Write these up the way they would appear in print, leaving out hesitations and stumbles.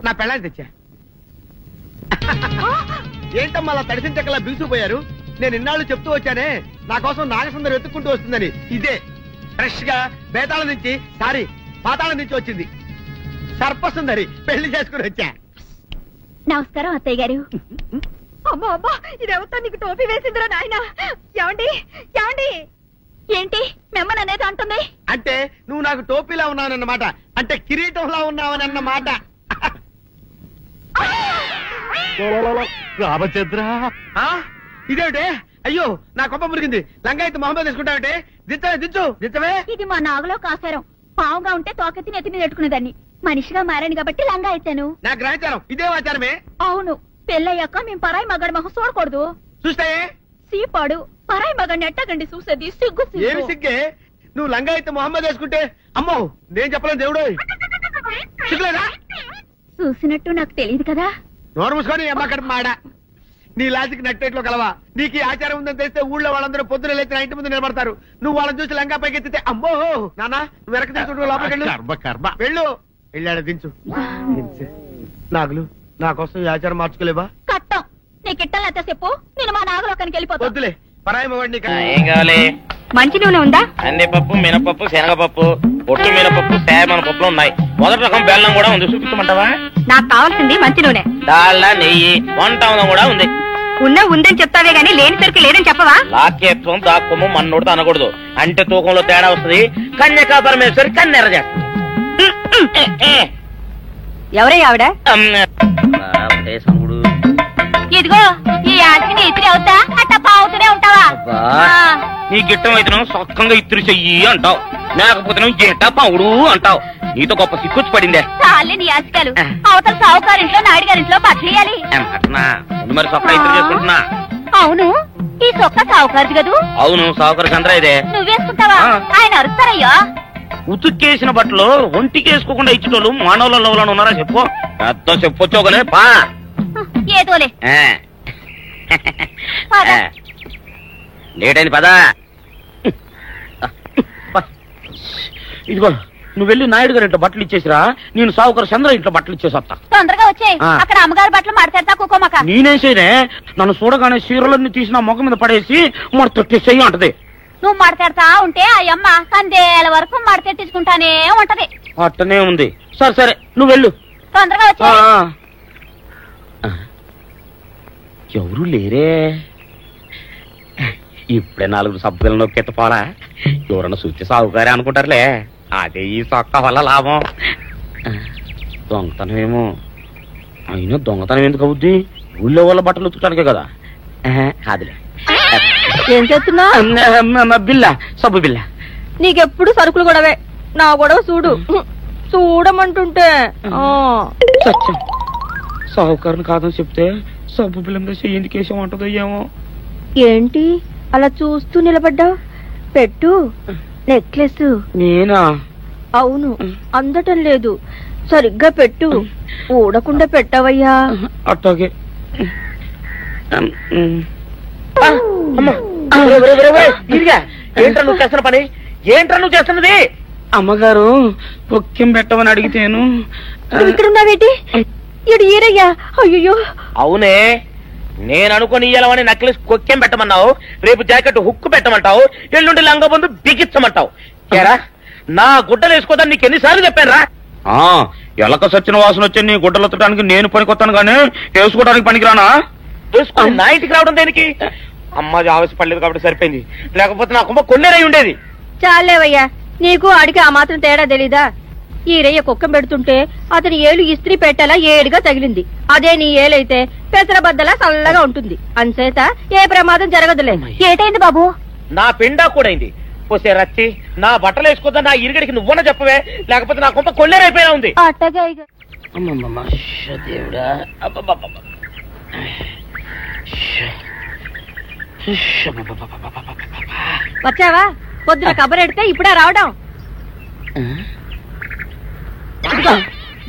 నా పెళ్ళాన్ని తెచ్చా. ఏంటమ్మా అలా తడిసిన చెక్కలా బిగుసిపోయారు? నేను ఇన్నాళ్ళు చెప్తూ వచ్చానే నా కోసం నాగసుందరం వెతుక్కుంటూ వస్తుందని. ఇదే ఫ్రెష్ గా బేతాళం నుంచి పాతాళం నుంచి వచ్చింది సర్పసుందరి. పెళ్లి చేసుకుని వచ్చా. నమస్కారం అత్తయ్య గారు. అమ్మా అమ్మా, ఇదేవతా నీకు టోపీ వేసిందిరా నాయన. ఏమండి ఏమండి, ఏంటి మిమ్మల్ని అనేది అంటుంది? అంటే నువ్వు నాకు టోపీలా ఉన్నావనన్నమాట, అంటే కిరీటంలా ఉన్నావనన్నమాట. రామచంద్ర, ఇదేమిటే? అయ్యో నా కొప్ప మురిగింది. లంగా అయితే మొహమ్మద్ తీసుకుంటావంటే? దించవే. ఇది మా నాగులో కాసారం. పావుగా ఉంటే తోకెత్తి నెత్తి మీద పెట్టుకునేదాన్ని. మనిషిగా మారాను కాబట్టి లంగా అయితాను. నా గ్రహచారం ఇదే ఆచారమే. అవును, పెళ్ళయ్యాక మేము పరాయి మగాడి మొహం చూడకూడదు. చూస్తే సీపాడు పరాయి మగాడిని ఎట్టగండి చూసేది. సిగ్గు ఏమి సిగ్గే? నువ్వు లంగా అయితే మొహమ్మద్ వేసుకుంటే అమ్మో నేను చెప్పలేను దేవుడు. సిగ్గులేదా? చూసినట్టు నాకు తెలియదు కదా. నోరు మూసుకొని అమ్మ కడుపు మాడ. నీ లాజిక్ నట్టేట్లో కలవా? నీకు ఈ ఆచారం ఉందని తెలిస్తే ఊళ్ళో వాళ్ళందరూ పొద్దున లేచి నా ఇంటి ముందు నిలబడతారు. నువ్వు వాళ్ళని చూసి లంగా పైకి ఎత్తితే అమ్మో నానా నువ్వు వెనక తీసుకుంటూ లోపలికి వెళ్ళు. వెళ్ళాడు దించు. నాగులు నా కోసం ఈ ఆచారం మార్చుకోలేవా? కట్టం నీకు ఇట్టలేత చెప్పు, నేను మా నాగలోకానికి వెళ్ళిపోతా. వద్దులే, పరాయి మగవాడిని. ఏం కావాలి? మంచి నూనె ఉందా? కందిపప్పు, మినపప్పు, శనగపప్పు, పొట్టు మినపప్పు, సేమన పప్పులు ఉన్నాయి. మొదటి రకం బెల్లం కూడా ఉంది, చూపించమంటావా? నాకు కావాల్సింది మంచి నూనె. డాల్డా, నెయ్యి, వంట కూడా ఉంది. ఉందని చెప్తావే గానీ లేని సరికి లేదని చెప్పవా? లాక్యత్వం దాక్కుము మన్నోడితో అనకూడదు, అంటే తూకంలో తేడా వస్తుంది. కన్యకా పరమేశ్వరి కన్నెర చేస్తుంది. ఎవరే ఆవిడ? సంగుడు ఇదిగో ఈ ఆటకి ఇతిరి అవుతా అట్ట పావుతూనే ఉంటావా? నీ గిట్టం అయితే సొక్కంగా ఇత్తురు చెయ్యి అంటావు, లేకపోతే గిట్ట పావుడు అంటావు. నీతో గొప్ప సిక్కుచ్చి పడిందే. చాలే నీ ఆశకాలు. అవతల సావుకారింట్లో నాయుడు గారింట్లో బట్టలేయాలి. మరి సొక్క ఇత్తురు చేసుకుంటున్నా. అవును, ఈ సొక్క సావుకారిది కదూ? అవును, సావుకారు చంద్ర ఇదే. నువ్వేసుకుంటావా? ఆయన అరుస్తారయ్యా. ఉతుక్కేసిన బట్టలు ఒంటికేసుకోకుండా ఇచ్చేటోళ్ళు మానవులలో ఉన్నారా చెప్పు? పెద్ద చెప్పొచ్చోగలే పా. ఏదోలే లేట్ అయింది పదా. ఇదిగో నువ్వు వెళ్ళి నాయుడు గారి ఇంట్లో బట్టలు ఇచ్చేసిరా, నేను సావుకారు చంద్ర ఇంట్లో బట్టలు ఇచ్చేసొస్తా. తొందరగా వచ్చే, అక్కడ అమ్మగారి బట్టలు మాడతాడతా కుకోమక. నేనేసేనే నన్ను చూడగానే చీరలన్నీ తీసిన మొక్క మీద పడేసి మడతొట్టేసేయి అంటది. నువ్వు మడతెడతా ఉంటే ఆ అమ్మ కందేల వరకు మడతెట్టించుకుంటానే ఉంటది. అట్టనే ఉంది. సరే సరే నువ్వు వెళ్ళు, తొందరగా వచ్చే. ఎవరు లేరే? ఇప్పుడే 4 సబ్బులు నొక్కెత్తపోరా, ఎవరన్నా చూస్తే సాగుగారే అనుకుంటారులే. అదే ఈ సొక్క వల్ల లాభం. దొంగతనం ఏమో, అయినా దొంగతనం ఎందుకు అవుద్ది? ఊళ్ళో వాళ్ళ బట్టలు ఉతుకడానికే కదా. కాదులే. ఏం చేస్తున్నా? బిల్ల, సబ్బు బిల్ల. నీకెప్పుడు సరుకులు గొడవే. నా గొడవ చూడు, చూడమంటుంటే. సత్యం, సాహుకారుని కాదని చెప్తే సబ్బు బిల్ల మీద ఎందుకేసం అంటదో ఏమో. ఏంటి అలా చూస్తూ నిలబడ్డావు? పెట్టు నెక్లెస్. నేనా? అవును, అందటం లేదు. సరిగ్గా పెట్టు, ఊడకుండా పెట్టవయ్యా. అట్టాగే. ఏంట్రా నువ్వు చేస్తున్న పని? ఏంట్రా నువ్వు చేస్తున్నది? అమ్మగారు పొక్కెం పెట్టమని అడిగితేను. ఇక్కడున్నావేటి? ఇడు ఈరయ్యా. అయ్యో. అవునే, నేను అనుకుని ఇయ్యాలని నెక్లెస్ కొక్కెం పెట్టమన్నావు, రేపు జాకెట్ హుక్కు పెట్టమంటావు, ఎల్లుండి లంగబందు బిగించమంటావు. ఏరా నా గుడ్డలు వేసుకోదాన్ని నీకు ఎన్నిసార్లు చెప్పాను రా? ఎలక సచ్చిన వాసన వచ్చి నీ గుడ్డలు ఎత్తడానికి నేను పనికొత్తాను గానీ వేసుకోవడానికి పనికిరానా? వేసుకుని నా ఇంటికి రావడం దేనికి? అమ్మాది ఆవేశపడలేదు కాబట్టి సరిపోయింది, లేకపోతే నా కుమ్మ కొన్నేరై ఉండేది. చాలేవయ్యా, నీకు ఆడికి ఆ మాత్రం తేడా తెలీదా? ఈ రయ్య కుక్కం పెడుతుంటే అతని ఏలు ఇస్త్రీ పెట్టేలా ఏడుగా తగిలింది. అదే నీ ఏలైతే పెసరబద్దలా చల్లగా ఉంటుంది. అంచేత ఏ ప్రమాదం జరగదులే. ఏటైంది బాబు? నా పిండా కూడా అయింది. పోసే రచ్చి నా బట్టలు వేసుకోద్దా నా ఇరుగడికి నువ్వన చెప్పవే, లేకపోతే నా కొంప కొల్లేరైపోయినా ఉంది. వచ్చావా? పొద్దున కబరెడితే ఇప్పుడే రావడం.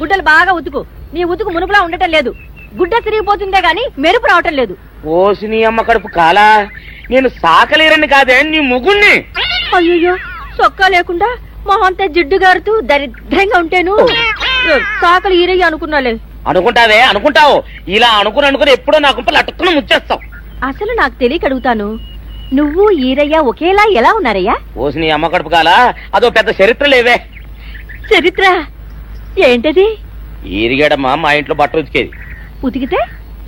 గుడ్డలు బాగా ఉతుకు. నీ ఉతుకు మునుపులా ఉండటం లేదు. గుడ్డ తిరిగిపోతుందే గాని మెరుపు రావటం లేదు. ఓసి నీ అమ్మ కడుపు కాలా, నేను సాకలేరని కాదే నీ ముగ్గుణ్ణి. అయ్యో, సొక్కా లేకుండా మొహంతా జిడ్డు గారుతూ దరిద్రంగా ఉంటేను సాకలు ఈరయ్య అనుకున్నాలే. అనుకుంటావే అనుకుంటావు. ఇలా అనుకుని ఎప్పుడో నా గుంపలు అటుక్కున ముచ్చేస్తావు. అసలు నాకు తెలియక అడుగుతాను, నువ్వు ఈరయ్య ఒకేలా ఎలా ఉన్నారయ్యా? ఓసి నీ అమ్మ కడుపు కాలా, అదో పెద్ద చరిత్ర లేవే. చరిత్ర ఏంటది? ఈరిగడమ్మ మా ఇంట్లో బట్టలు ఉతికేది. ఉతికితే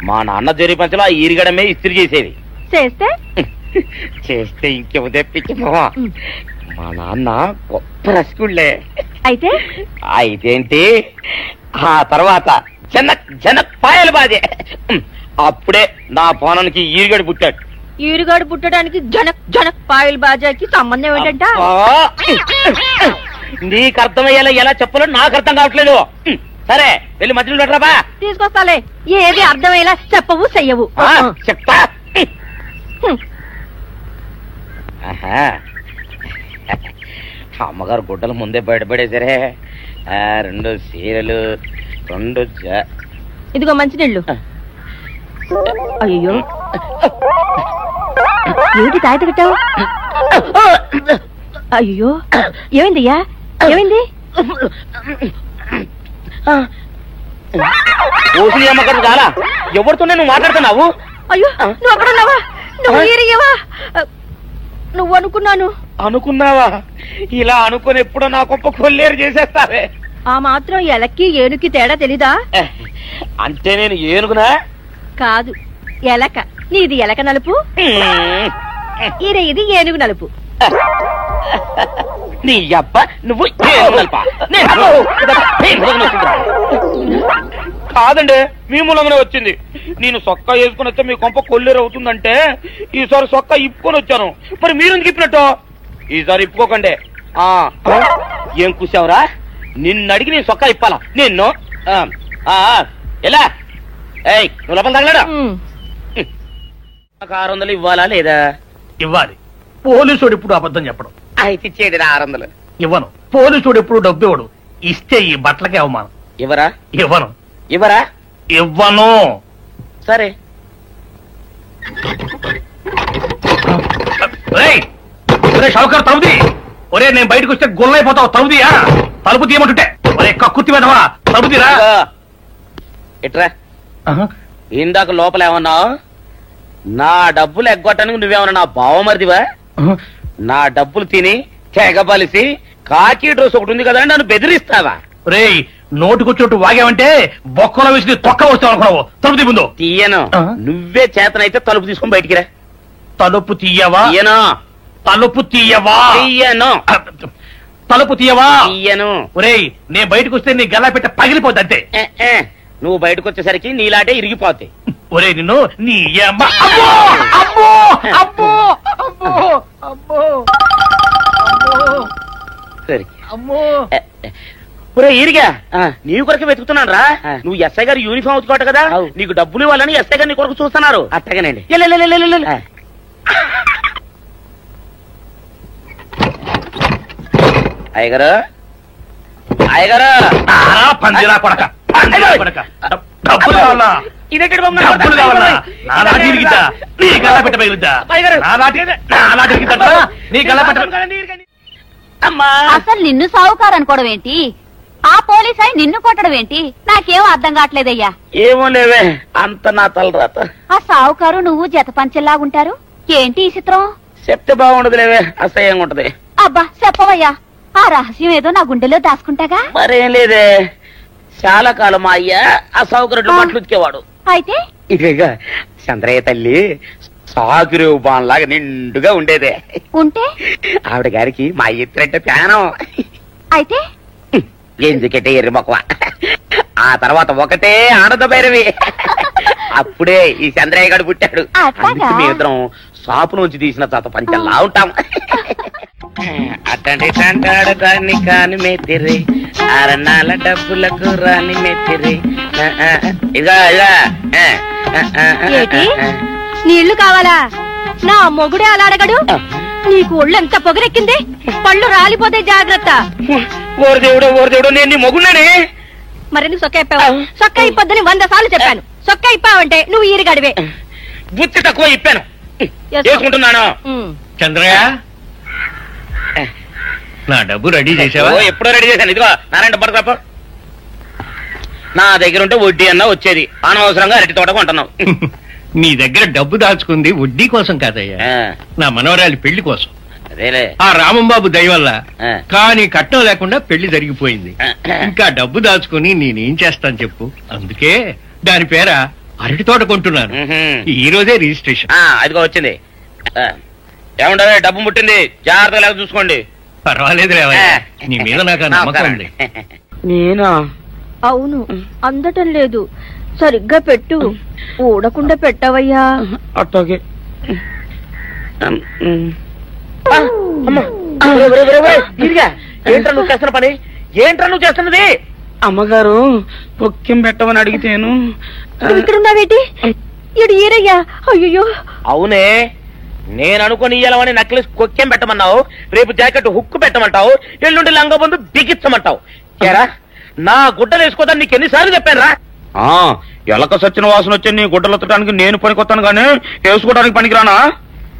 మా నాన్న జరి పంచలో ఆ ఈరిగడమే ఇస్త్రీ చేసేది. చేస్తే చేస్తే ఇంకేమో తెప్పించమా. మా నాన్న గొప్ప రసికుళ్లే. అయితే అయితేంటి, ఆ తర్వాత జనక్ పాయలు బాధే. అప్పుడే నా పోనానికి ఈరిగడి పుట్టాడు. ఈరుగాడు పుట్టడానికి జనక్ పాయల్ బాజాకి సంబంధం ఏంటంట? నీకు అర్థమయ్యేలా ఎలా చెప్పాలో నాకు అర్థం కావట్లేదు. సరే వెళ్ళి మధ్యలో పెట్టరాబా. తీసుకొస్తాలే. ఏది అర్థమయ్యేలా చెప్పవు చెయ్యవు. చెప్తా. అమ్మగారు గుడ్డలు ముందే బయటపడేసరే. 2 చీరలు, 2 ఇదిగో మంచినీళ్ళు. అయ్యో ఏంటి తాయిత కట్టావు? అయ్యో ఏమైందయ్యా? ఏమైంది? ఓసిలి అమ్మగారు చాలా. ఎవరితోనే నువ్వు మాట్లాడుతున్నావు? అయ్యో నువ్వు అక్కడున్నావా? నువ్వు ఈరయ్యవా? నువ్వు అనుకున్నావా? ఇలా అనుకుని ఎప్పుడో నా గొప్ప కొల్లేరు చేసేస్తావే. ఆ మాత్రం ఎలక్కి ఏనుకి తేడా తెలీదా? అంటే నేను ఏనుగునా? కాదు, ఎలక. నీది ఎలక నలుపు, ఇది ఏనుగు నలుపు. నీ అబ్బ నువ్వు కాదండి, మీ మూలంగానే వచ్చింది. నేను సొక్క వేసుకుని వస్తే మీ కొంప కొల్లేరు అవుతుందంటే ఈసారి సొక్క ఇప్పుకొని వచ్చాను. మరి మీరెందుకు ఇప్పినట్టు? ఈసారి ఇప్పుకోకండి. ఏం కూసావురా? నిన్ను అడిగి నేను సొక్క ఇప్పాలా? నిన్ను ఎలా? ఏయ్ నువ్వు లోపల తగలడా? 600 ఇవ్వాలా లేదా? ఇవ్వాలి. పోలీసుడు ఇప్పుడు అబద్ధం చెప్పడం. అయితే ఇచ్చేది 600. ఇవ్వను. పోలీసుడు ఎప్పుడు డబ్బు ఇవ్వడు. ఇస్తే ఈ బట్టలకే అవమానం. ఇవ్వరా? ఇవ్వను. ఇవ్వను. సరే. షౌకర్ తలుపుది. ఒరే నేను బయటకు వస్తే గొల్లైపోతావు. తలుపుదియా? తలుపు తీయమంటుంటే ఒరే కక్కుర్తి వెదవా, తలుపుదిరా. ఎట్రా ఇందాక లోపల ఏమన్నావు? నా డబ్బులు ఎగ్గొట్టడానికి నువ్వేమన్నా నా బావమరిదివా? నా డబ్బులు తిని తెగబలిసి కాకి డ్రెస్ ఒకటి ఉంది కదా నన్ను బెదిరిస్తావా? రేయ్ నోటుకొచ్చోటు వాగావంటే బొక్కలో వేసి తొక్క వస్తావు అనుకున్నావు. తలుపు ముందు తీయను. నువ్వే చేతనైతే తలుపు తీసుకుని బయటికి రా. తలుపు తీయవా? తలుపు తీయను. తలుపు తీయవా? తీయను. ఒరేయ్ నేను బయటకు వస్తే నీ గల్లా పెట్ట పగిలిపోద్ది అంతే. నువ్వు బయటకు వచ్చేసరికి నీలాటే ఇరిగిపోతాయి. ఒరే నిన్ను నీ ఒరే ఇరిగా నీ కొరకు వెతుకుతున్నాను రా. నువ్వు ఎస్ఐ గారు యూనిఫామ్ అవుతుకోట కదా, నీకు డబ్బులు ఇవ్వాలని ఎస్ఐ గారు నీ కొరకు చూస్తున్నారు. అట్టగానండి. అయ్యగారు పందిరా కొడక, డబ్బులు కావాలా? డబ్బులు కావాలా? నా లాటి ఇరిగిద్దా? నీ గల్లా పెట్ట పగిలిద్దా? నా లాటి ఇరిగిద్దా? నీ గల్లా పెట్ట. అసలు నిన్ను సావుకారు అనుకోవడం ఏంటి? ఆ పోలీస్ అయి నిన్ను కొట్టడం ఏంటి? నాకేం అర్థం కావట్లేదయ్యా. ఏమో లేవే, అంత నా తలరాత. ఆ సావుకారు నువ్వు జత పంచెల్లాగుంటారు ఏంటి ఈ చిత్రం? చెప్తే బాగుండదు లేవే, అసహ్యంగా ఉంటది. అబ్బా చెప్పవయ్యా, ఆ రహస్యం ఏదో నా గుండెలో దాచుకుంటాగా. మరేం లేదే, చాలా కాలం మా అయ్య ఆ సౌకర్యం బట్టలు ఉతికేవాడు. అయితే ఇక చంద్రయ్య తల్లి సాగురు బాన్లాగా నిండుగా ఉండేదే. ఉంటే ఆవిడ గారికి మా ఎత్తులంటే ప్యానం. అయితే ఎందుకంటే ఎర్రి మొక్కవ. ఆ తర్వాత ఒకటే ఆనంద భైరవి. అప్పుడే ఈ చంద్రయ్య గారు పుట్టాడు. మేమిద్దరం షాపు నుంచి తీసిన తాత పంచల్లా ఉంటాం. అట్టండి అంటాడు దాన్ని కాని మెత్తిరి, అరణాల డబ్బులకు రాని మెత్తిరి. నీళ్లు కావాలా? నా మొగుడే అలా అడగడు. నీకు ఒళ్ళు ఎంత పొగరెక్కింది? పళ్ళు రాలిపోతే జాగ్రత్త. ఓరు దేవుడు నేను నీ మొగుడనే. మరెందుకు సొక్క ఇప్పావు? సొక్క ఇప్పొద్దని 100 సార్లు చెప్పాను. సొక్క ఇప్పావంటే నువ్వు ఈరిగడివే. బుద్ధి తక్కువ ఇప్పాను, చేసుకుంటున్నాను. చంద్రయ్య నా డబ్బు రెడీ చేసావా? ఎప్పుడో రెడీ చేశాను. ఇదిగో నారాయణ డబ్బు తప్ప. నా దగ్గర ఉంటే వడ్డీ అన్నా వచ్చేది, అనవసరంగా అరటి తోట కొంటున్నావు. నీ దగ్గర డబ్బు దాచుకుంది వడ్డీ కోసం కాదయ్యా, నా మనవరాలి పెళ్లి కోసం. అదేలే. ఆ రామంబాబు దయ వల్ల ఆ. కానీ కట్నం లేకుండా పెళ్లి జరిగిపోయింది. ఇంకా డబ్బు దాచుకుని నేనేం చేస్తాను చెప్పు. అందుకే దాని పేర అరటి తోట కొంటున్నాను. ఈ రోజే రిజిస్ట్రేషన్. అదిగో వచ్చింది. ఏముండవే, డబ్బు ముట్టింది, జాగ్రత్తగా లేక చూసుకోండి. పర్వాలేదు లేవయ్యా, నీ మీద నాకు ఆ నమ్మకం ఉంది. నేనా? అవును, అందటం లేదు. సరిగ్గా పెట్టు, ఊడకుండా పెట్టవయ్యా. అట్టోకే. ఏంట్రా నువ్వు చేస్తున్న పని? ఏంట్రా నువ్వు చేస్తున్నది? అమ్మగారు పొక్కెం పెట్టమని అడిగితేను. నువ్వు ఇక్కడ ఉన్నావేటి? ఇడు ఈరయ్యా. అయ్యో, అవునే, నేను అనుకుని ఇయ్యాలని నక్లెస్ కొక్కెం పెట్టమన్నావు, రేపు జాకెట్ హుక్కు పెట్టమంటావు, ఎల్లుండి లంగబందు బిగించమంటావు. కేరా, నా గుడ్డలు వేసుకోదని నీకు ఎన్నిసార్లు చెప్పాను రా? ఎలక సచ్చిన వాసన వచ్చి నీ గుడ్డలు ఎత్తడానికి నేను పనికొత్తాను గానీ వేసుకోవడానికి పనికిరానా?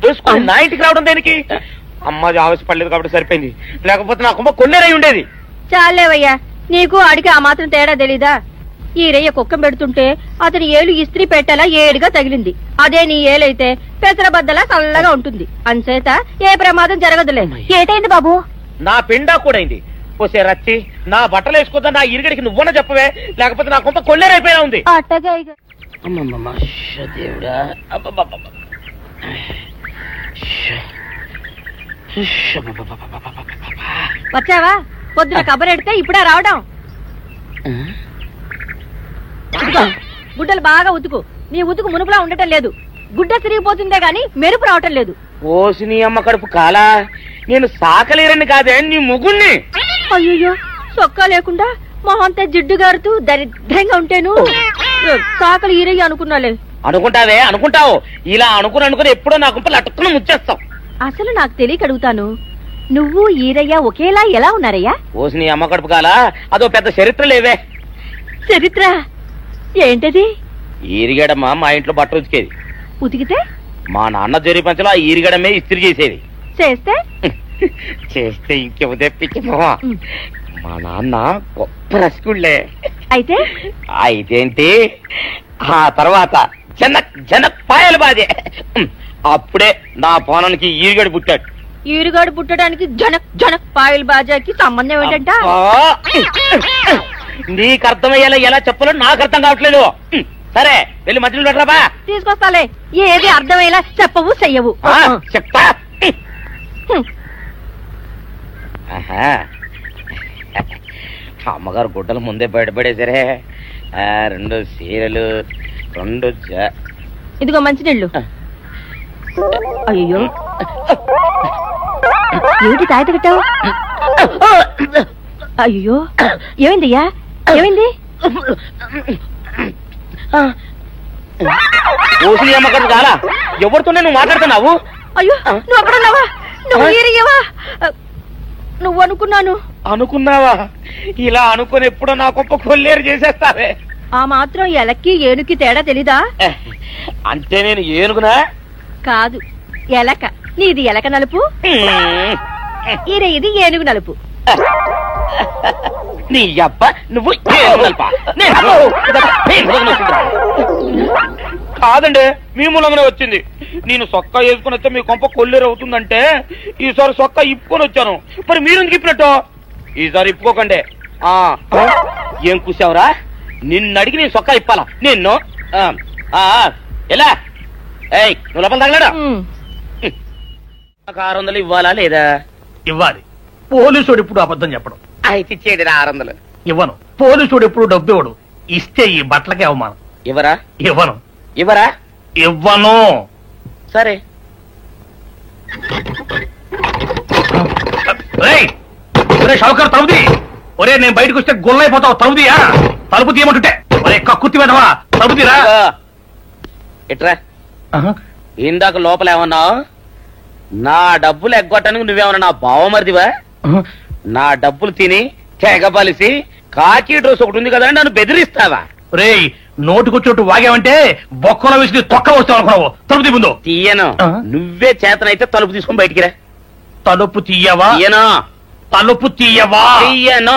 వేసుకుని నా ఇంటికి రావడం దేనికి? అమ్మాది ఆవేశపడలేదు కాబట్టి సరిపోయింది, లేకపోతే నా కుమ్మ కొన్నేరై ఉండేది. చాలేవయ్యా, నీకు ఆడికి ఆ మాత్రం తేడా తెలీదా? ఈరయ్య కుక్కం పెడుతుంటే అతని ఏలు ఇస్త్రీ పెట్టేలా ఏడుగా తగిలింది. అదే నీ ఏలైతే పెసరబద్దలా చల్లగా ఉంటుంది. అంచేత ఏ ప్రమాదం జరగదులే. ఏటైంది బాబు? నా పిండా కూడా అయింది. పోసే రచ్చి, నా బట్టలు వేసుకోద్దా నా ఇరుగడికి నువ్వున చెప్పవే, లేకపోతే నా కొంత కొల్లేరైపోయినా ఉంది. అట్టగా దేవుడా. వచ్చావా? పొద్దున కబరెడితే ఇప్పుడే రావడం. గుడ్డలు బాగా ఉతుకు. నీ ఉతుకు మునుపులా ఉండటం లేదు. గుడ్డ తిరిగిపోతుందే గాని మెరుపు రావటం లేదు. ఓసి నీ అమ్మ కడుపు కాలా, నేను సాకలేరని కాదే నీ ముగుణ్ణి. అయ్యో, సొక్కా లేకుండా మొహంతా జిడ్డు గారుతూ దరిద్రంగా ఉంటేను సాకలు ఈరయ్య అనుకున్నాలే. అనుకుంటావే, అనుకుంటావు. ఇలా అనుకుని ఎప్పుడో నా గుంపలు అటుక్కున ముచ్చేస్తావు. అసలు నాకు తెలియక అడుగుతాను, నువ్వు ఈరయ్య ఒకేలా ఎలా ఉన్నారయ్యా? ఓసి నీ అమ్మ కడుపు కాలా, అదో పెద్ద చరిత్ర లేవే. చరిత్ర ఏంటది? ఈరిగడమ్మ మా ఇంట్లో బట్టలు ఉతికేది. ఉతికితే మా నాన్న జరి పంచలో ఆ ఈరిగడమే ఇస్త్రీ చేసేది. చేస్తే చేస్తే ఇంకెవ తెప్పించమా? మా నాన్న గొప్ప రసికుళ్లే. అయితే అయితేంటి, ఆ తర్వాత జనక్ పాయలు బాధే. అప్పుడే నా పోనానికి ఈరిగడు పుట్టాడు. ఈరుగాడు పుట్టడానికి జనక్ జనక్ పాయల్ బాజాకి సంబంధం ఏంటంట? నీకు అర్థమయ్యేలా ఎలా చెప్పాలో నాకు అర్థం కావట్లేదు. సరే, వెళ్ళి మధ్యలో పెట్టరాబా. తీసుకొస్తాలే, ఏది అర్థమయ్యేలా చెప్పవు చెయ్యవు. చెప్తా. అమ్మగారు గుడ్డలు ముందే బయటపడేసరే. 2 చీరలు, 2 ఇదిగో మంచినీళ్ళు. అయ్యో, ఏమిటి తాయత కట్టావు? అయ్యో, ఏమైందయ్యా? ఏమైంది? ఓసిని అమ్మగారు కాలా, ఎవరితోనే నువ్వు మాట్లాడుతున్నావు? అయ్యో, నువ్వు అక్కడున్నావా? నువ్వు ఈరయ్యవా? నువ్వు అనుకున్నాను. అనుకున్నావా? ఇలా అనుకుని ఎప్పుడో నా గొప్ప కొల్లేరు చేసేస్తావే. ఆ మాత్రం ఎలక్కి ఏనుకి తేడా తెలీదా? అంటే నేను ఏనుగునా? కాదు, ఎలక. నీది ఎలక నలుపు, ఈరయ్యది ఏనుగు నలుపు. నీ అబ్బ నువ్వు కాదండి, మీ మూలంగానే వచ్చింది. నేను సొక్కా వేసుకుని వస్తే మీ కొంప కొల్లేరు అవుతుందంటే ఈసారి సొక్కా ఇప్పుకొని వచ్చాను. మరి మీరెందుకు ఇప్పినట్టు? ఈసారి ఇప్పుకోకండి. ఏం కూసావురా? నిన్ను అడిగి నేను సొక్కా ఇప్పాలా నిన్ను? ఎలా? ఏయ్, నువ్వు లోపల తగలడా? 600 ఇవ్వాలా లేదా? ఇవ్వాలి. పోలీసుడు ఇప్పుడు అబద్ధం చెప్పడం. అయితే ఇచ్చేది 600. ఇవ్వను. పోలీసుడు ఎప్పుడు డబ్బు ఇవ్వడు. ఇస్తే ఈ బట్టలకే అవమానం. ఇవ్వరా? ఇవ్వను. ఇవ్వరా? ఇవ్వను. సరే. షౌకర్ తలుపుది. ఒరే, నేను బయటకు వస్తే గొల్లైపోతావు. తలుపుదియా? తలుపు తీయమంటుంటే ఒరే కక్కుర్తి వెదవా, తలుపు తీరా. ఇట్రా. ఇందాక లోపల ఏమన్నావు? నా డబ్బులు ఎగ్గొట్టడానికి నువ్వేమన్నా నా బావమరిదివా? నా డబ్బులు తిని తెగబలిసి కాకి డ్రెస్ ఒకటి ఉంది కదా అని నన్ను బెదిరిస్తావా? రేయ్, నోటుకొచ్చోటు వాగావంటే బొక్కలో వేసి తొక్క వస్తావు అనుకున్నావు. తలుపు తీ ముందు. తీయను. నువ్వే చేతనైతే తలుపు తీసుకుని బయటికి రా. తలుపు తీయవా? తీయను. తలుపు తీయవా? తీయను.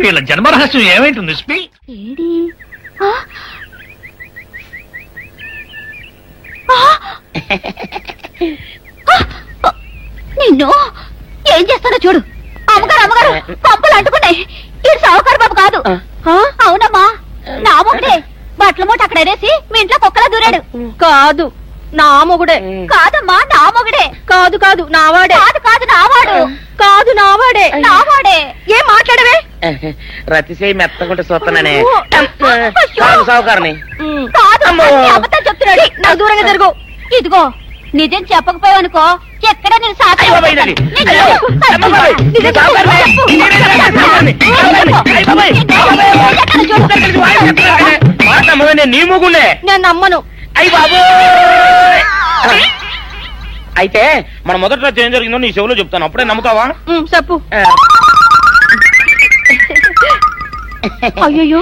వీళ్ళ జన్మరహస్యం ఏమైంటుంది స్పీ? ఏడి ఆ? ఆ! ఆ! నిన్ను ఏం చేస్తానో చూడు. అమ్మగారు పంపులు అంటుకున్నాయి. ఇది సావుకారు బాబు కాదు. అవునమ్మా, నా మొగుడే బట్టల మూట అక్కడ ఎరేసి మీ ఇంట్లో కుక్కలా దూరాడు. కాదు నా మొగుడే. కాదమ్మా, నా మొగుడే. కాదు కాదు నావాడే. కాదు నావాడు. కాదు నావాడే. నావాడే. ఏం మాట్లాడవే? రతిసేయి మెత్తకుంటే చూస్తున్నానే. అయ్యో. సావుకారని కాదు, అమ్మో. అన్ని అబద్ధాలు చెప్తున్నాడు. నాకు దూరంగా జరుగు. ఇదిగో నిజం చెప్పకపోయావనుకో ఎక్కడ నేను సాక్షి అయ్యో బాబాయ్, ఇది. నిజం అయ్యో. చెప్పు. అమ్మ బాబాయ్, నిజం ఇది సావుకారని. చెప్పు. ఇది సావుకారని. అయ్య బాబాయ్, ఎక్కడ చూడు. మాట నమ్మవే, నేను నీ మూగుండే. నేను నమ్మను. అయ్యి బాబు. అయితే మన మొదటి రోజు ఏం జరిగిందో నీ చెవులో చెప్తాను, అప్పుడే నమ్ముతావా? చెప్పు. అయ్యో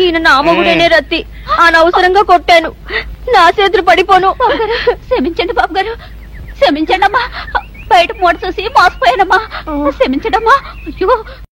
ఈయన నా మొగుడేనే రత్తి. అనవసరంగా కొట్టాను. నా చేతులు పడిపోను. క్షమించండి బాబు గారు, క్షమించండి అమ్మా. బయట మూట చూసి మోసపోయానమ్మా. క్షమించడమ్మా. అయ్యో